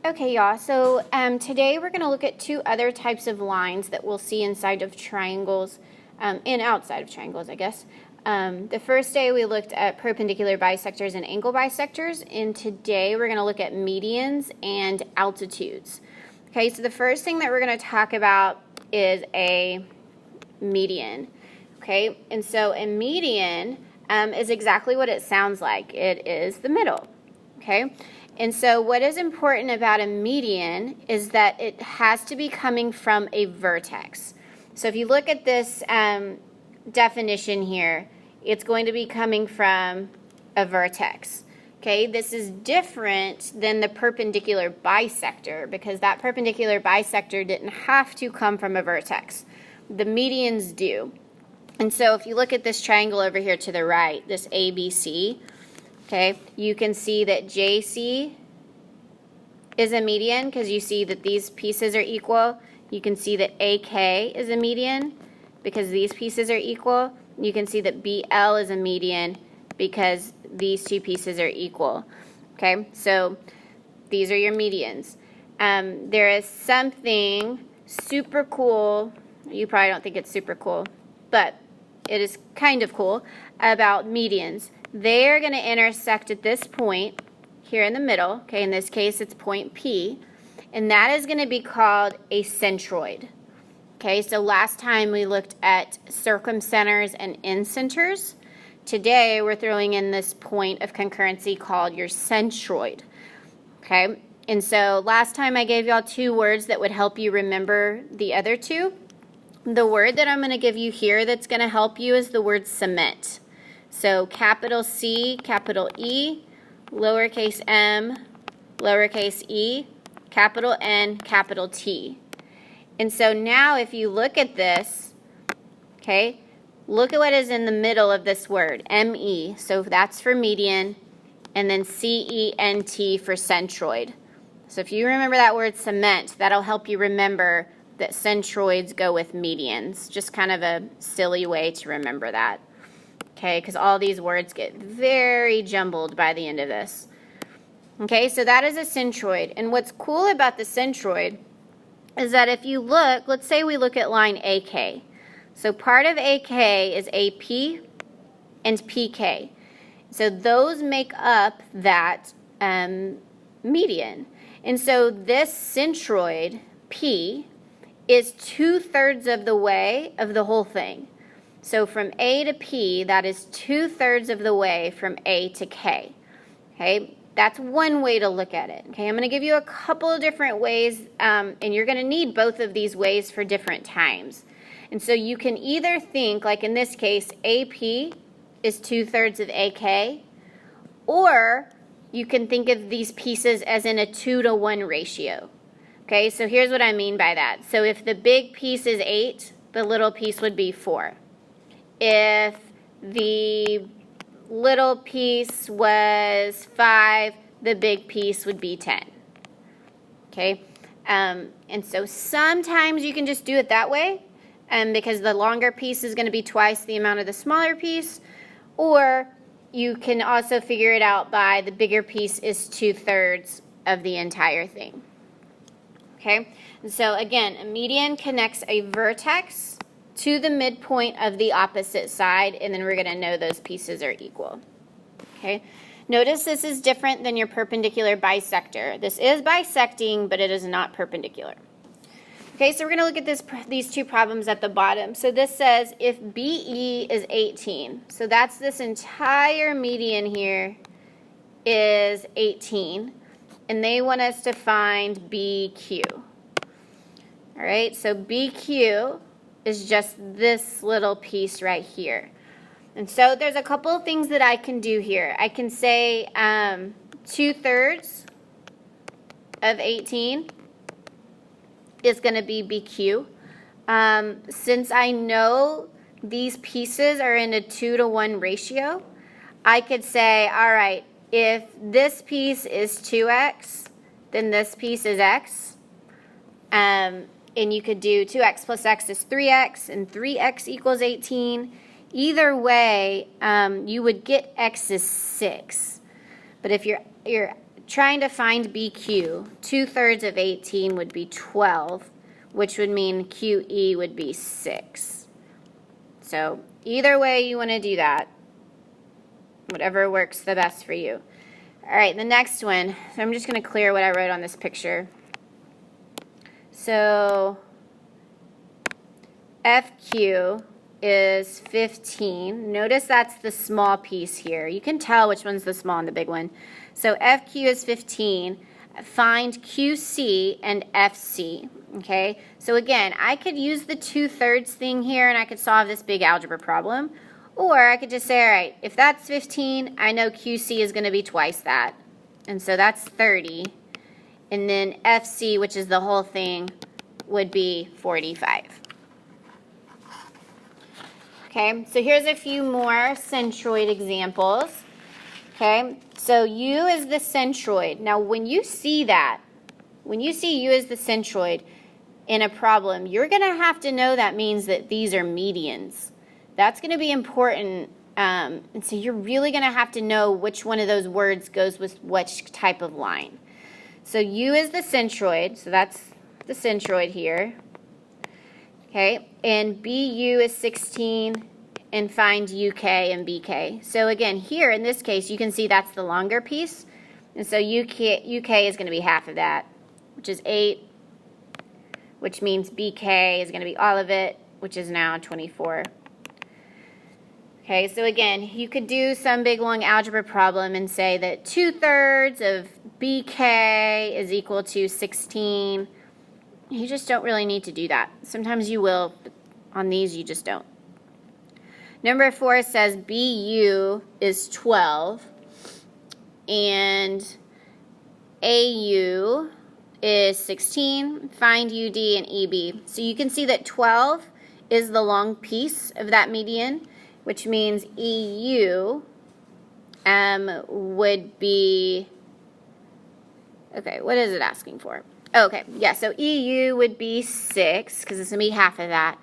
Okay, y'all, so today we're going to look at two other types of lines that we'll see inside of triangles and outside of triangles, I guess. The first day we looked at perpendicular bisectors and angle bisectors, and today we're going to look at medians and altitudes. Okay, so the first thing that we're going to talk about is a median. Okay, and so a median is exactly what it sounds like. It is the middle. Okay. And so what is important about a median is that it has to be coming from a vertex. So if you look at this definition here, it's going to be coming from a vertex. Okay, this is different than the perpendicular bisector because that perpendicular bisector didn't have to come from a vertex. The medians do. And so if you look at this triangle over here to the right, this ABC, okay, you can see that JC is a median because you see that these pieces are equal. You can see that AK is a median because these pieces are equal. You can see that BL is a median because these two pieces are equal. Okay, so these are your medians. There is something super cool. You probably don't think it's super cool, but it is kind of cool about medians. They are going to intersect at this point here in the middle. Okay, in this case it's point P, and that is going to be called a centroid. Okay, so last time we looked at circumcenters and incenters. Today we're throwing in this point of concurrency called your centroid. Okay, and so last time I gave y'all two words that would help you remember the other two. The word that I'm going to give you here that's going to help you is the word cement. So capital C, capital E, lowercase m, lowercase e, capital N, capital T. And so now if you look at this, okay, look at what is in the middle of this word, M-E. So that's for median, and then C-E-N-T for centroid. So if you remember that word cement, that'll help you remember that centroids go with medians. Just kind of a silly way to remember that. Okay, because all these words get very jumbled by the end of this. Okay, so that is a centroid. And what's cool about the centroid is that if you look, let's say we look at line AK. So part of AK is AP and PK. So those make up that median. And so this centroid, P, is 2/3 of the way of the whole thing. So from A to P, that is 2/3 of the way from A to K. Okay, that's one way to look at it. Okay, I'm going to give you a couple of different ways, and you're going to need both of these ways for different times. And so you can either think, like in this case, AP is 2/3 of AK, or you can think of these pieces as in a 2-to-1 ratio. Okay, so here's what I mean by that. So if the big piece is 8, the little piece would be 4. If the little piece was 5, the big piece would be 10. Okay, and so sometimes you can just do it that way because the longer piece is going to be twice the amount of the smaller piece, or you can also figure it out by the bigger piece is 2/3 of the entire thing. Okay, and so again, a median connects a vertex to the midpoint of the opposite side, and then we're going to know those pieces are equal. Okay, notice this is different than your perpendicular bisector. This is bisecting, but it is not perpendicular. Okay, so we're going to look at these two problems at the bottom. So this says if BE is 18, so that's this entire median here is 18, and they want us to find BQ. All right, so BQ is just this little piece right here. And so there's a couple of things that I can do here. I can say 2/3 of 18 is going to be BQ. Since I know these pieces are in a 2-to-1 ratio, I could say, all right, if this piece is 2x, then this piece is x. And you could do 2x plus x is 3x, and 3x equals 18. Either way, you would get x is 6. But if you're trying to find BQ, 2/3 of 18 would be 12, which would mean QE would be 6. So either way you want to do that, whatever works the best for you. All right, the next one. So I'm just going to clear what I wrote on this picture. So FQ is 15. Notice that's the small piece here. You can tell which one's the small and the big one. So FQ is 15. Find QC and FC. Okay, so again, I could use the 2/3 thing here and I could solve this big algebra problem. Or I could just say, all right, if that's 15, I know QC is going to be twice that. And so that's 30. And then FC, which is the whole thing, would be 45. Okay, so here's a few more centroid examples. Okay, so U is the centroid. Now, when you see that, when you see U as the centroid in a problem, you're going to have to know that means that these are medians. That's going to be important, and so you're really going to have to know which one of those words goes with which type of line. So U is the centroid, so that's the centroid here. Okay, and BU is 16, and find UK and BK. So again, here in this case, you can see that's the longer piece, and so UK is going to be half of that, which is 8, which means BK is going to be all of it, which is now 24. Okay, so again, you could do some big long algebra problem and say that 2/3 of BK is equal to 16. You just don't really need to do that. Sometimes you will, but on these you just don't. Number 4 says BU is 12 and AU is 16. Find UD and EB. So you can see that 12 is the long piece of that median, which means EU would be, okay, what is it asking for? Okay, yeah, so EU would be 6, because it's going to be half of that.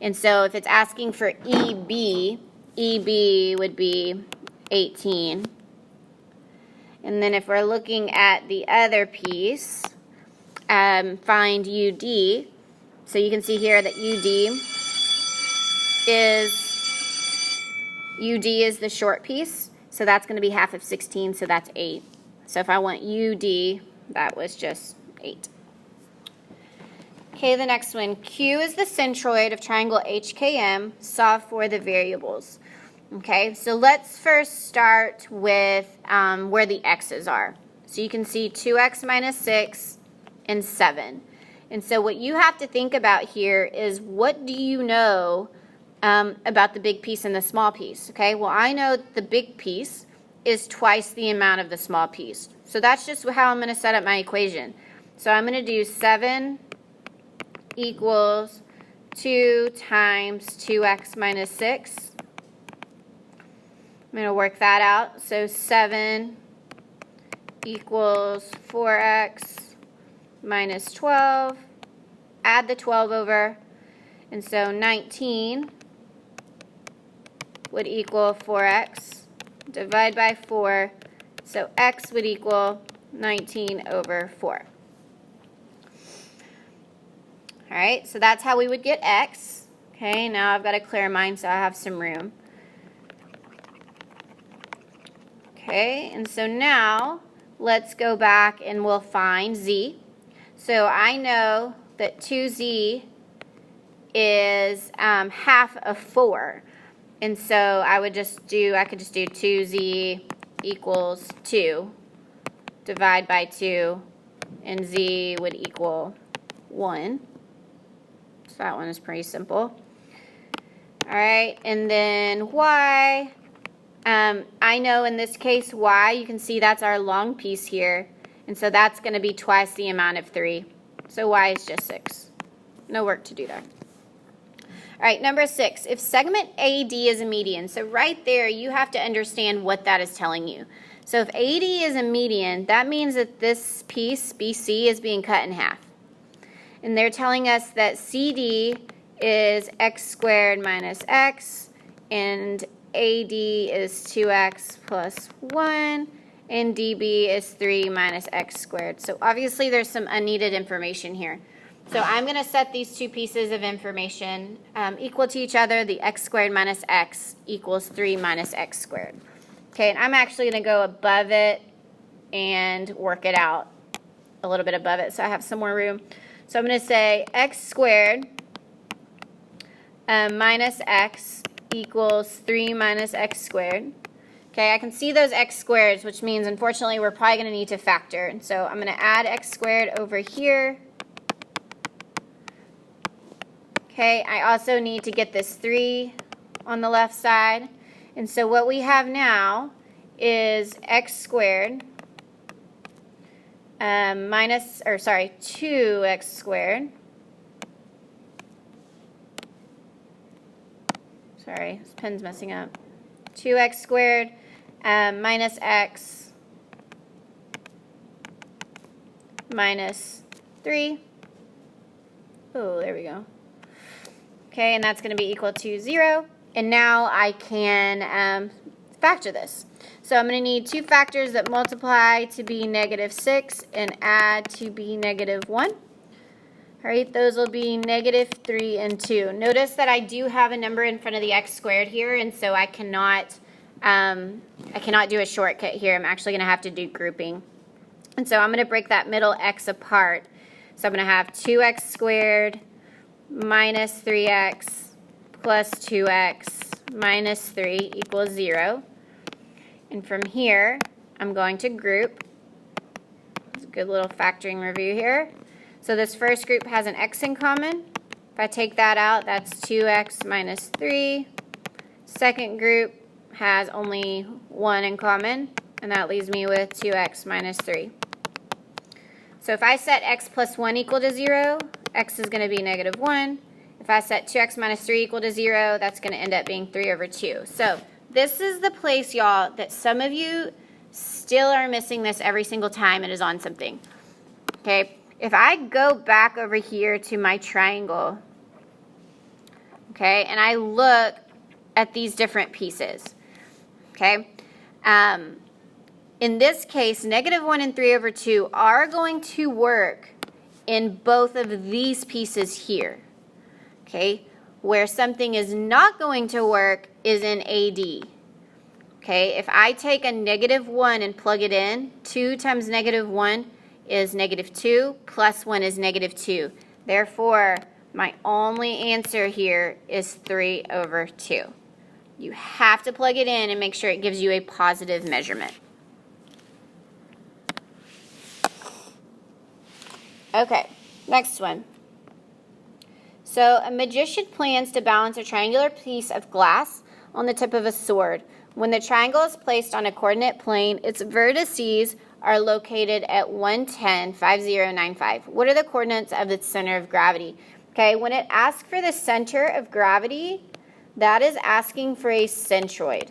And so if it's asking for EB, EB would be 18. And then if we're looking at the other piece, find UD. So you can see here that UD is the short piece, so that's going to be half of 16, so that's 8. So if I want UD, that was just 8. Okay, the next one. Q is the centroid of triangle HKM. Solve for the variables. Okay, so let's first start with where the x's are. So you can see 2x minus 6 and 7. And so what you have to think about here is, what do you know about the big piece and the small piece? Okay, well, I know the big piece is twice the amount of the small piece. So that's just how I'm going to set up my equation. So I'm going to do 7 equals 2 times 2x minus 6. I'm going to work that out. So 7 equals 4x minus 12. Add the 12 over. And so 19 would equal 4x. Divide by 4. So x would equal 19 over 4. All right, so that's how we would get x. Okay, now I've got to clear mine so I have some room. Okay, and so now let's go back and we'll find z. So I know that 2z is half of 4. And so I could just do 2z equals 2. Divide by 2, and z would equal 1. So that one is pretty simple. All right, and then y. I know in this case y, you can see that's our long piece here. And so that's going to be twice the amount of 3. So y is just 6. No work to do there. All right, number 6. If segment AD is a median, so right there you have to understand what that is telling you. So if AD is a median, that means that this piece, BC, is being cut in half. And they're telling us that CD is x squared minus x, and AD is 2x plus 1, and dB is 3 minus x squared. So obviously there's some unneeded information here. So I'm going to set these two pieces of information equal to each other. The x squared minus x equals 3 minus x squared. Okay, and I'm actually going to go above it and work it out a little bit above it so I have some more room. So I'm going to say x squared minus x equals 3 minus x squared. Okay, I can see those x squareds, which means unfortunately we're probably going to need to factor. And so I'm going to add x squared over here. Okay, I also need to get this 3 on the left side. And so what we have now is x squared 2x squared. Sorry, this pen's messing up. 2x squared minus x minus 3. Oh, there we go. Okay, and that's going to be equal to 0. And now I can factor this. So I'm going to need two factors that multiply to be -6 and add to be -1. All right, those will be -3 and 2. Notice that I do have a number in front of the x squared here, and so I cannot do a shortcut here. I'm actually going to have to do grouping. And so I'm going to break that middle x apart. So I'm going to have 2x squared minus 3x plus 2x minus 3 equals 0. And from here, I'm going to group. It's a good little factoring review here. So this first group has an x in common. If I take that out, that's 2x minus 3. Second group has only 1 in common, and that leaves me with 2x minus 3. So if I set x plus 1 equal to 0, x is going to be -1. If I set 2x minus 3 equal to 0, that's going to end up being 3 over 2. So this is the place, y'all, that some of you still are missing this every single time it is on something. Okay, if I go back over here to my triangle, okay, and I look at these different pieces, okay, in this case, -1 and 3 over 2 are going to work in both of these pieces here, okay? Where something is not going to work is in AD. Okay, if I take a -1 and plug it in, 2 times -1 is -2, plus 1 is -2. Therefore, my only answer here is 3 over 2. You have to plug it in and make sure it gives you a positive measurement. Okay, next one. So a magician plans to balance a triangular piece of glass on the tip of a sword. When the triangle is placed on a coordinate plane, its vertices are located at 110, 5095. What are the coordinates of the center of gravity? Okay, when it asks for the center of gravity, that is asking for a centroid.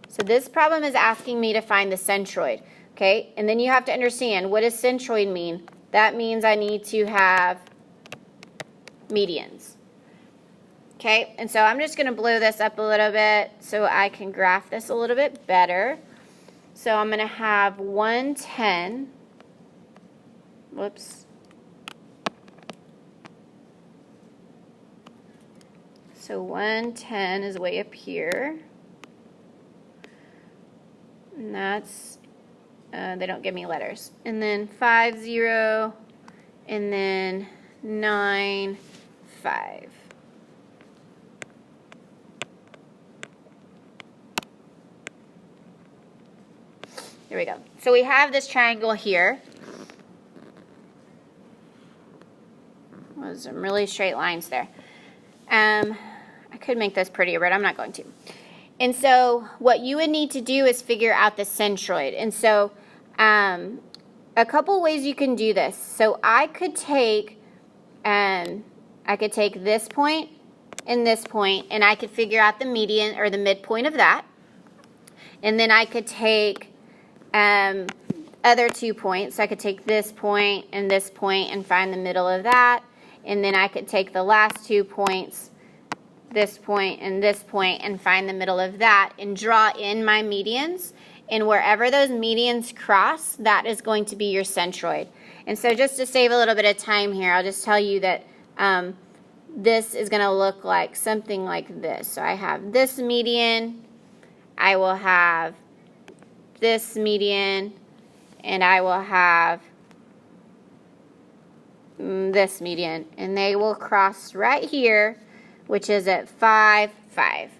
So this problem is asking me to find the centroid. Okay, and then you have to understand, what does centroid mean? That means I need to have medians. Okay, and so I'm just going to blow this up a little bit so I can graph this a little bit better. So I'm going to have 110, whoops. So 110 is way up here. And that's, they don't give me letters. And then 50, and then 9, 5. There we go. So we have this triangle here. Well, there's some really straight lines there. I could make this prettier, but I'm not going to. And so what you would need to do is figure out the centroid. And so a couple ways you can do this. So I could take this point and this point, and I could figure out the median or the midpoint of that. And then I could take other 2 points. So I could take this point and find the middle of that. And then I could take the last 2 points, this point, and find the middle of that, and draw in my medians. and wherever those medians cross, that is going to be your centroid. And so just to save a little bit of time here, I'll just tell you that this is going to look like something like this. So I have this median, I will have this median, and I will have this median, and they will cross right here, which is at 5, 5.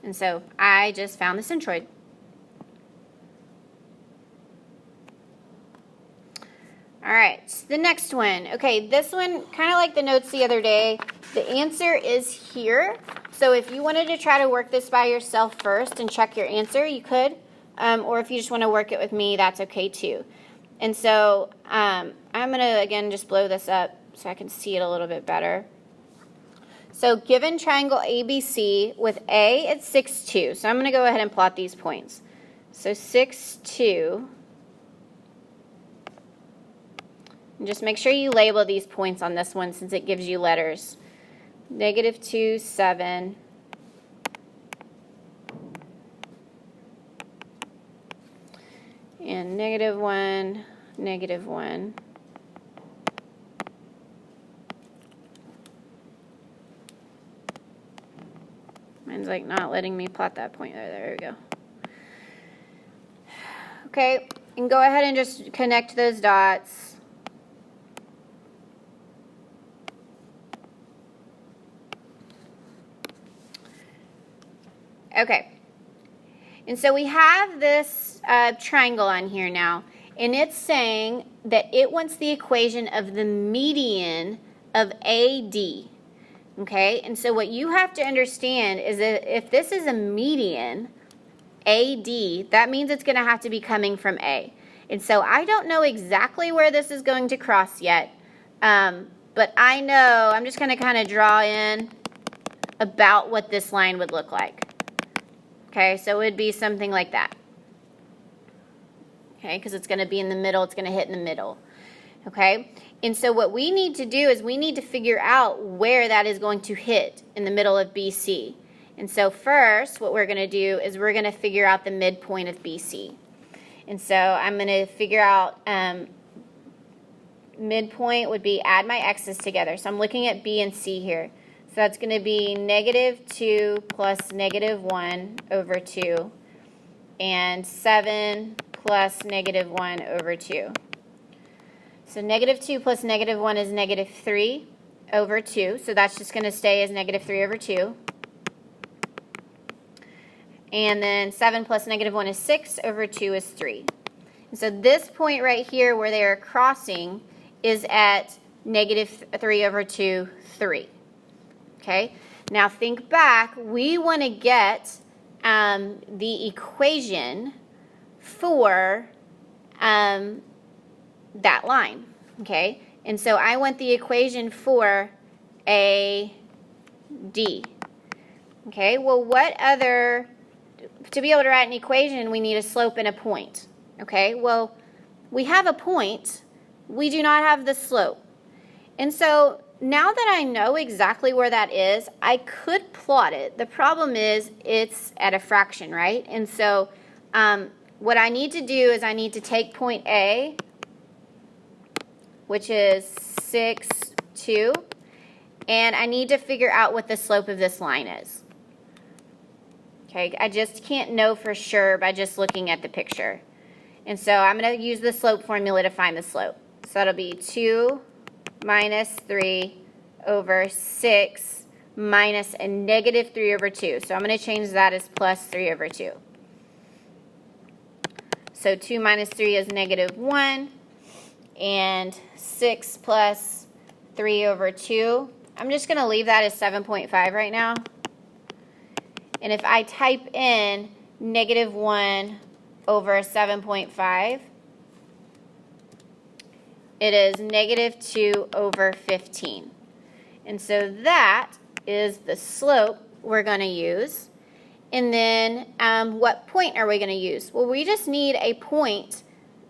And so I just found the centroid. All right, so the next one. Okay, this one, kind of like the notes the other day, the answer is here. So if you wanted to try to work this by yourself first and check your answer, you could. Or if you just want to work it with me, that's okay too. And so I'm going to, again, just blow this up so I can see it a little bit better. So given triangle ABC with A at 6, 2. So I'm going to go ahead and plot these points. So 6, 2. And just make sure you label these points on this one since it gives you letters. -2, 7. And -1, -1. Mine's like not letting me plot that point there. There we go. Okay, and go ahead and just connect those dots. Okay, and so we have this triangle on here now, and it's saying that it wants the equation of the median of AD. Okay, and so what you have to understand is that if this is a median, AD, that means it's going to have to be coming from A. And so I don't know exactly where this is going to cross yet, but I know I'm just going to kind of draw in about what this line would look like. Okay, so it would be something like that. Okay, because it's going to be in the middle, it's going to hit in the middle. Okay, and so what we need to do is we need to figure out where that is going to hit in the middle of BC. And so first, what we're going to do is we're going to figure out the midpoint of BC. And so I'm going to figure out midpoint would be add my x's together. So I'm looking at B and C here. So that's going to be -2 plus -1 over 2, and 7 plus -1 over 2. So -2 plus -1 is -3 over 2. So that's just going to stay as -3 over 2. And then 7 plus -1 is 6 over 2 is 3. And so this point right here where they are crossing is at -3 over 2, 3. Okay, now think back, we want to get the equation for that line, okay? And so I want the equation for AD. Okay, well what other, to be able to write an equation, we need a slope and a point. Okay, well we have a point, we do not have the slope. And so now that I know exactly where that is, I could plot it. The problem is it's at a fraction, right? And so what I need to do is I need to take point A, which is 6, 2, and I need to figure out what the slope of this line is. Okay, I just can't know for sure by just looking at the picture. And so I'm going to use the slope formula to find the slope. So that'll be 2 minus 3 over 6 minus a -3 over 2. So I'm going to change that as plus 3 over 2. So 2 minus 3 is -1, and 6 plus 3 over 2. I'm just going to leave that as 7.5 right now. And if I type in -1 over 7.5, it is -2 over 15. And so that is the slope we're going to use. And then what point are we going to use? Well, we just need a point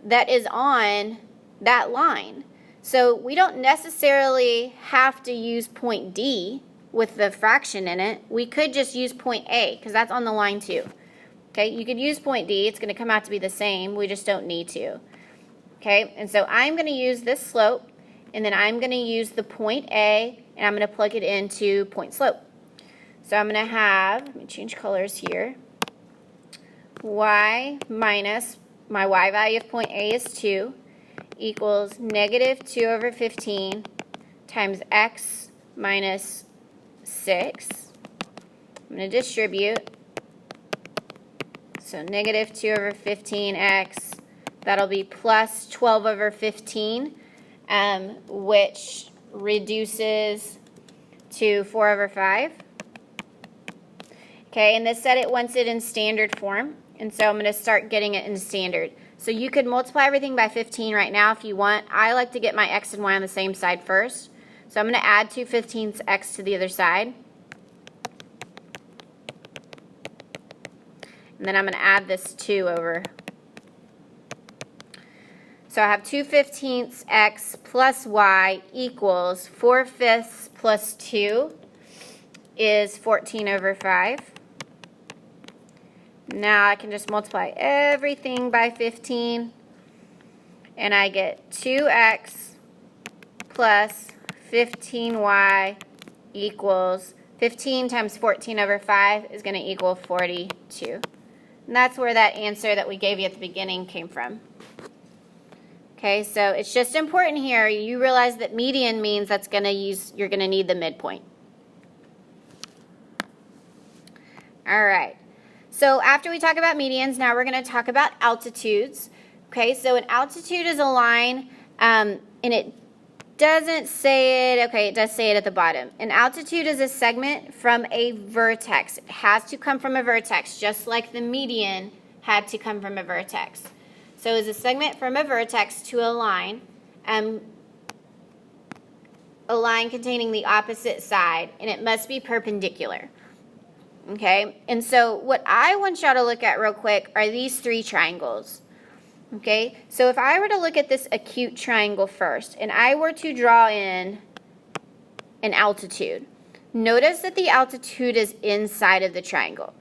that is on that line. So we don't necessarily have to use point D. with the fraction in it, we could just use point A because that's on the line too. Okay, you could use point D. It's going to come out to be the same. We just don't need to. Okay, and so I'm going to use this slope, and then I'm going to use the point A, and I'm going to plug it into point slope. So I'm going to have, let me change colors here, y minus, my y value of point A is 2, equals negative 2 over 15 times x minus 6. I'm going to distribute. So negative 2 over 15x, that'll be plus 12 over 15, which reduces to 4 over 5. Okay, and this said it wants it in standard form, and so I'm going to start getting it in standard. So you could multiply everything by 15 right now if you want. I like to get my x and y on the same side first. So I'm going to add 2/15 x to the other side. And then I'm going to add this 2 over. So I have 2/15 x plus y equals 4/5 plus 2 is 14 over 5. Now I can just multiply everything by 15, and I get 2x plus 15y equals 15 times 14 over 5 is going to equal 42. And that's where that answer that we gave you at the beginning came from. Okay, so it's just important here you realize that median means you're going to need the midpoint. All right. So after we talk about medians, now we're going to talk about altitudes. Okay, so an altitude is a line, and it doesn't say it. Okay, it does say it at the bottom. An altitude is a segment from a vertex. It has to come from a vertex, just like the median had to come from a vertex. So it's a segment from a vertex to a line containing the opposite side, and it must be perpendicular. Okay, and so what I want y'all to look at real quick are these 3 triangles. Okay, so if I were to look at this acute triangle first, and I were to draw in an altitude, notice that the altitude is inside of the triangle.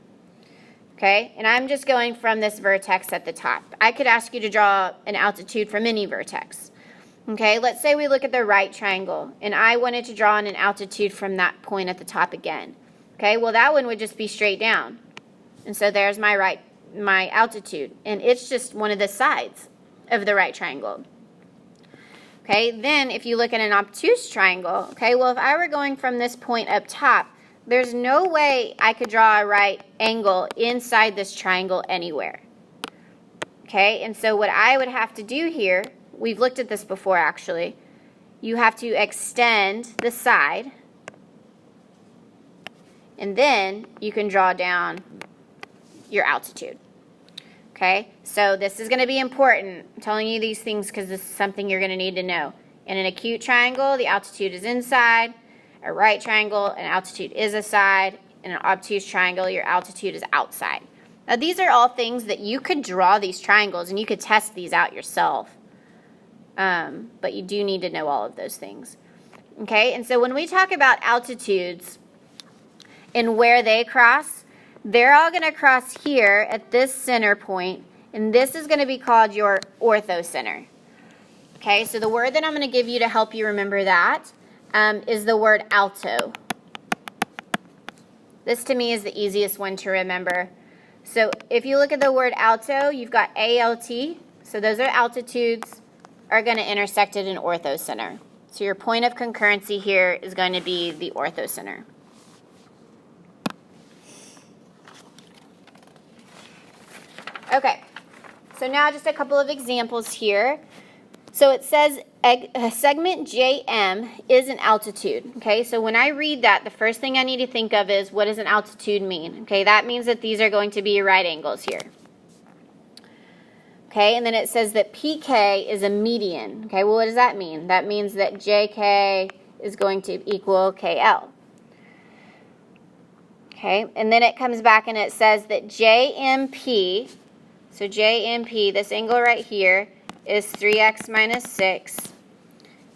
Okay, and I'm just going from this vertex at the top. I could ask you to draw an altitude from any vertex. Okay, let's say we look at the right triangle, and I wanted to draw in an altitude from that point at the top again. Okay, well that one would just be straight down. And so there's my altitude, and it's just one of the sides of the right triangle. Okay, then if you look at an obtuse triangle, okay, well if I were going from this point up top, there's no way I could draw a right angle inside this triangle anywhere. Okay, and so what I would have to do here, we've looked at this before actually, you have to extend the side, and then you can draw down your altitude. Okay, so this is going to be important. I'm telling you these things because this is something you're going to need to know. In an acute triangle, the altitude is inside. A right triangle, an altitude is aside. In an obtuse triangle, your altitude is outside. Now these are all things that you could draw these triangles and you could test these out yourself. But you do need to know all of those things. Okay, and so when we talk about altitudes and where they cross, they're all going to cross here at this center point, and this is going to be called your orthocenter. Okay, so the word that I'm going to give you to help you remember that is the word alto. This to me is the easiest one to remember. So if you look at the word alto, you've got ALT, so those are altitudes, are going to intersect at an orthocenter. So your point of concurrency here is going to be the orthocenter. Okay, so now just a couple of examples here. So it says segment JM is an altitude. Okay, so when I read that, the first thing I need to think of is, what does an altitude mean? Okay, that means that these are going to be right angles here. Okay, and then it says that PK is a median. Okay, well, what does that mean? That means that JK is going to equal KL. Okay, and then it comes back and it says that JMP, so JMP, this angle right here, is 3x minus 6,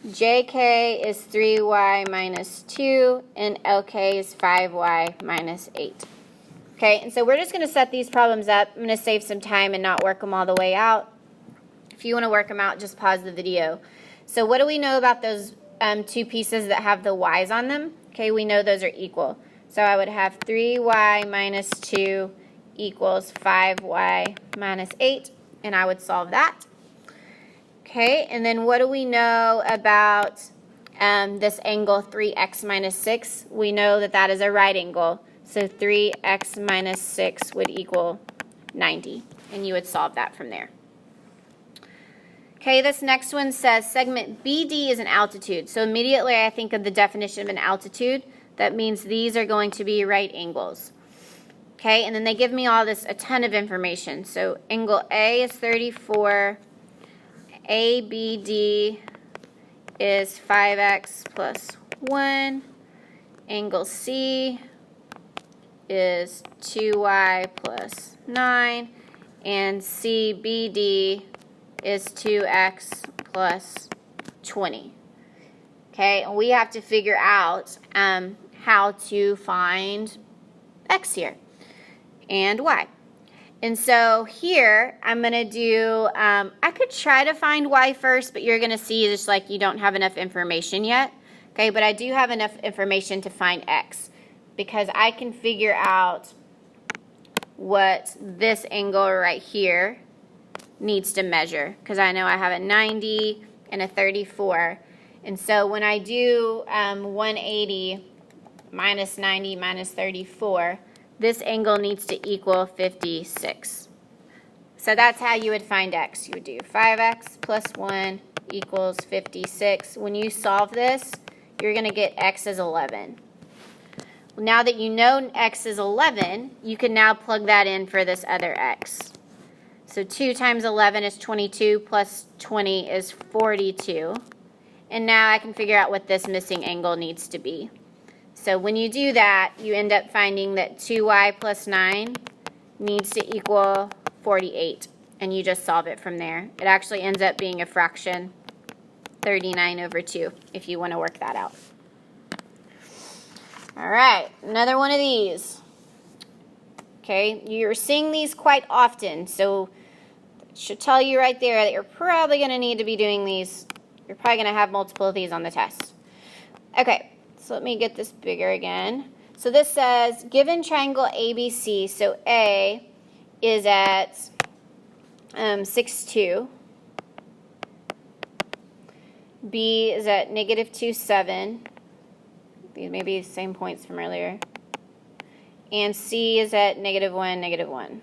JK is 3y minus 2, and LK is 5y minus 8. Okay, and so we're just going to set these problems up. I'm going to save some time and not work them all the way out. If you want to work them out, just pause the video. So what do we know about those two pieces that have the y's on them? Okay, we know those are equal. So I would have 3y minus 2 equals 5y minus 8, and I would solve that. Okay, and then what do we know about this angle 3x minus 6? We know that that is a right angle. So 3x minus 6 would equal 90, and you would solve that from there. Okay, this next one says segment BD is an altitude. So immediately I think of the definition of an altitude. That means these are going to be right angles. Okay, and then they give me all this, a ton of information. So angle A is 34. ABD is 5x plus 1. Angle C is 2y plus 9. And CBD is 2x plus 20. Okay, and we have to figure out how to find x here and y. And so here, I'm going to do, I could try to find y first, but you're going to see just like you don't have enough information yet. Okay, but I do have enough information to find x because I can figure out what this angle right here needs to measure because I know I have a 90 and a 34. And so when I do 180 minus 90 minus 34, this angle needs to equal 56. So that's how you would find x. You would do 5x plus 1 equals 56. When you solve this, you're going to get x is 11. Now that you know x is 11, you can now plug that in for this other x. So 2 times 11 is 22 plus 20 is 42. And now I can figure out what this missing angle needs to be. So when you do that, you end up finding that 2y plus 9 needs to equal 48. And you just solve it from there. It actually ends up being a fraction, 39 over 2, if you want to work that out. All right, another one of these. Okay, you're seeing these quite often, so it should tell you right there that you're probably going to need to be doing these. You're probably going to have multiple of these on the test. Okay. So let me get this bigger again. So this says, given triangle ABC, so A is at 6, 2. B is at negative 2, 7. These may be the same points from earlier. And C is at negative 1, negative 1.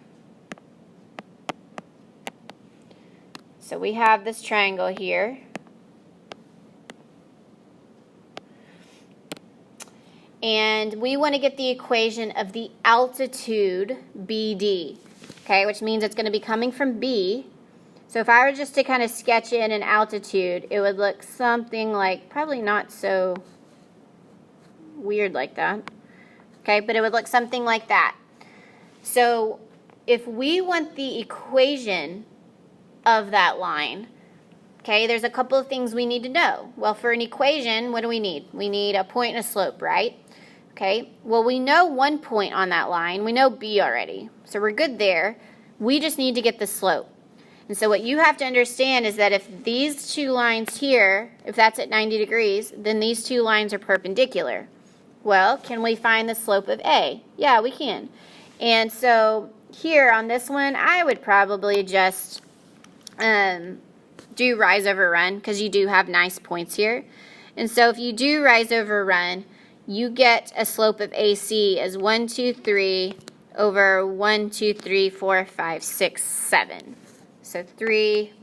So we have this triangle here. And we want to get the equation of the altitude BD, okay, which means it's going to be coming from B. So if I were just to kind of sketch in an altitude, it would look something like, probably not so weird like that, okay, but it would look something like that. So if we want the equation of that line, okay, there's a couple of things we need to know. Well, for an equation, what do we need? We need a point and a slope, right? Okay, well, we know one point on that line. We know B already, so we're good there. We just need to get the slope. And so what you have to understand is that if these two lines here, if that's at 90 degrees, then these two lines are perpendicular. Well, can we find the slope of A? Yeah, we can. And so here on this one, I would probably just do rise over run because you do have nice points here. And so if you do rise over run, you get a slope of AC as 1, 2, 3 over 1, 2, 3, 4, 5, 6, 7. So 3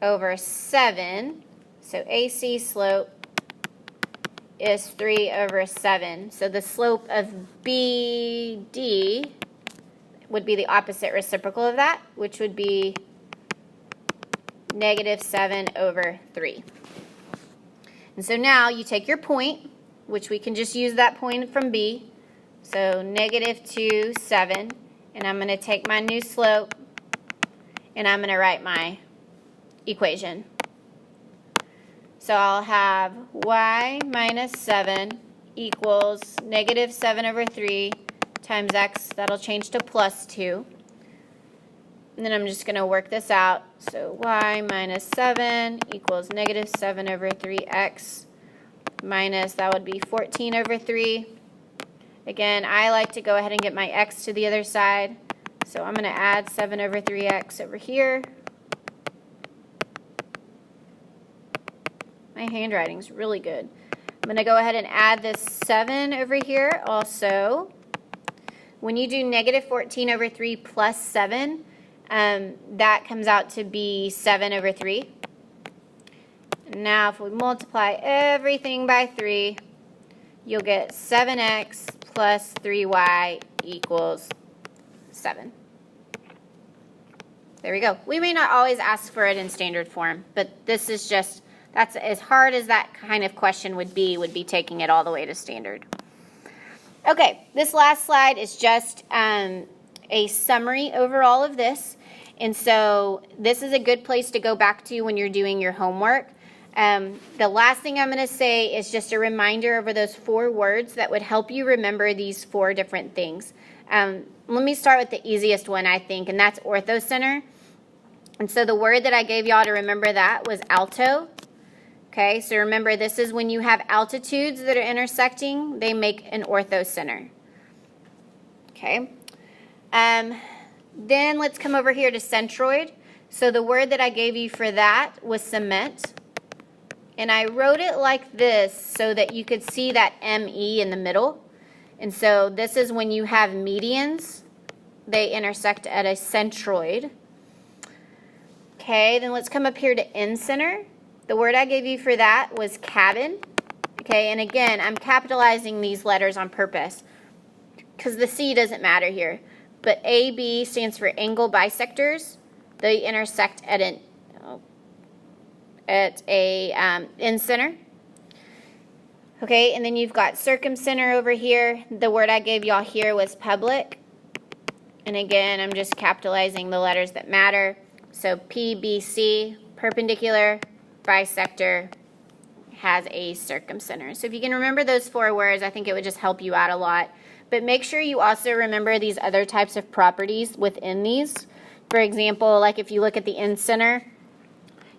over 7. So AC slope is 3 over 7. So the slope of BD would be the opposite reciprocal of that, which would be negative 7 over 3. And so now you take your point, which we can just use that point from B. So negative 2, 7. And I'm going to take my new slope, and I'm going to write my equation. So I'll have y minus 7 equals negative 7 over 3 times x. That'll change to plus 2. And then I'm just going to work this out. So y minus 7 equals negative 7 over 3x minus, that would be 14 over 3. Again, I like to go ahead and get my x to the other side. So I'm going to add 7 over 3x over here. My handwriting's really good. I'm going to go ahead and add this 7 over here also. When you do negative 14 over 3 plus 7, that comes out to be 7 over 3. Now if we multiply everything by 3, you'll get 7x plus 3y equals 7. There we go. We may not always ask for it in standard form, but this is just, that's as hard as that kind of question would be taking it all the way to standard. Okay, this last slide is just a summary over all of this. And so this is a good place to go back to when you're doing your homework. The last thing I'm going to say is just a reminder over those 4 words that would help you remember these 4 different things. Let me start with the easiest one, I think, and that's orthocenter. And so the word that I gave y'all to remember that was alto. Okay, so remember, this is when you have altitudes that are intersecting, they make an orthocenter. Okay. Then let's come over here to centroid. So the word that I gave you for that was cement. And I wrote it like this so that you could see that ME in the middle. And so this is when you have medians. They intersect at a centroid. Okay, then let's come up here to incenter. The word I gave you for that was cabin. Okay, and again, I'm capitalizing these letters on purpose because the C doesn't matter here. But AB stands for angle bisectors. They intersect at an incenter. Okay, and then you've got circumcenter over here. The word I gave y'all here was public. And again, I'm just capitalizing the letters that matter. So PBC, perpendicular bisector, has a circumcenter. So if you can remember those 4 words, I think it would just help you out a lot. But make sure you also remember these other types of properties within these. For example, like if you look at the incenter,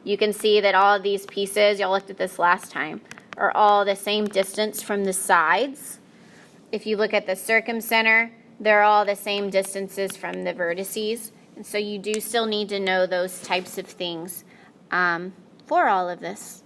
you can see that all of these pieces, y'all looked at this last time, are all the same distance from the sides. If you look at the circumcenter, they're all the same distances from the vertices. And so you do still need to know those types of things for all of this.